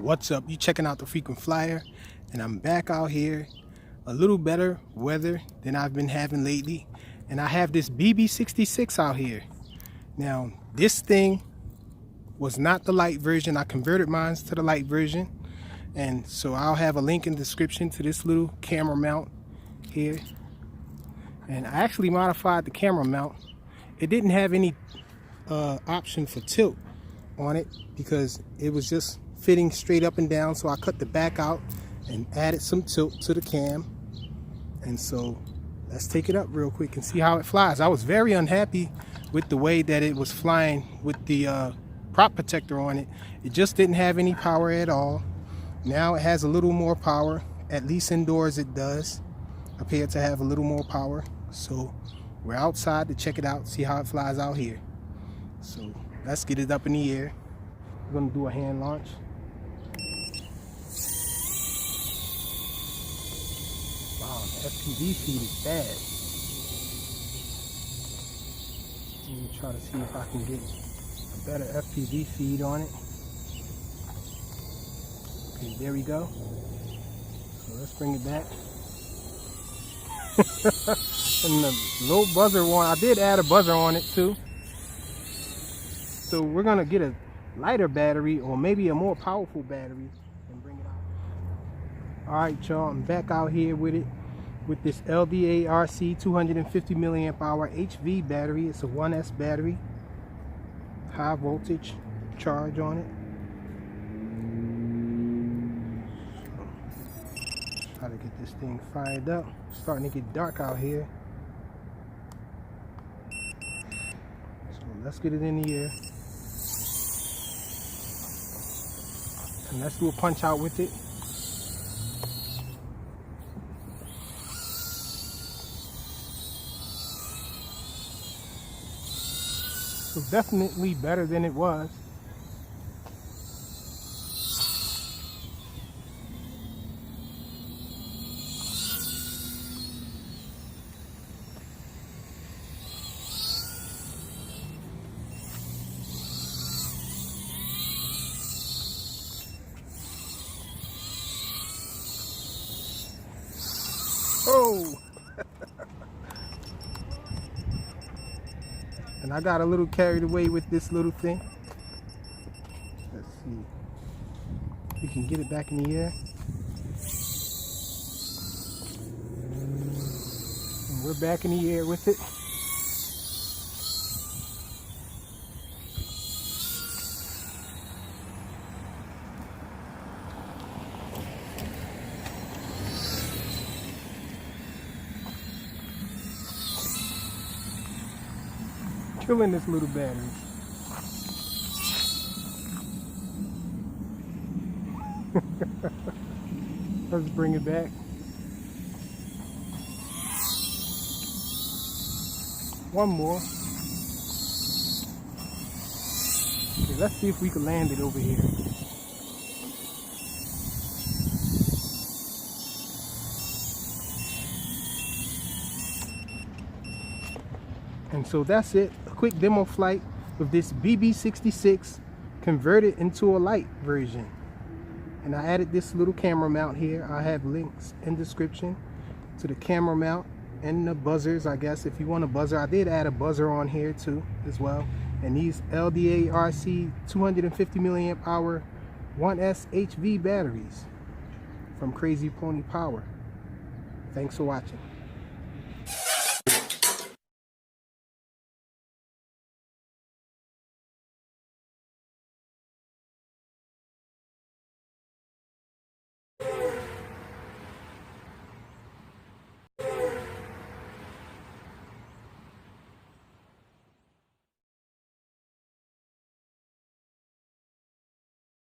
What's up? You checking out the Frequent Flyer, and I'm back out here. A little better weather than I've been having lately, and I have this BeeBee 66 out here. Now this thing was not the Lite version. I converted mine to the Lite version, and so I'll have a link in the description to this little camera mount here. And I actually modified the camera mount. It didn't have any option for tilt on it because it was just fitting straight up and down, so I cut the back out and added some tilt to the cam. And so let's take it up real quick and see how it flies. I was very unhappy with the way that it was flying with the prop protector on it. It just didn't have any power at all. Now it has a little more power, at least indoors it does appear to have a little more power. So we're outside to check it out, see how it flies out here. So let's get it up in the air. We're gonna do a hand launch. Wow, the FPV feed is bad. Let me try to see if I can get a better FPV feed on it. Okay, there we go. So let's bring it back. And the low buzzer one, I did add a buzzer on it too. So we're gonna get a lighter battery or maybe a more powerful battery and bring it out. All right, y'all, I'm back out here with it with this LDA-RC 250 milliamp hour HV battery. It's a 1S battery, high voltage charge on it. Try to get this thing fired up. It's starting to get dark out here. So let's get it in the air. And let's do a punch out with it. So definitely better than it was. Oh! And I got a little carried away with this little thing. Let's see. We can get it back in the air. And we're back in the air with it. Killing this little battery. Let's bring it back. One more. Okay, let's see if we can land it over here. And so that's it, a quick demo flight with this BeeBee 66 converted into a Lite version. And I added this little camera mount here. I have links in the description to the camera mount and the buzzers, I guess, if you want a buzzer. I did add a buzzer on here too as well. And these LDA-RC 250 milliamp hour 1S HV batteries from Crazy Pony Power. Thanks for watching.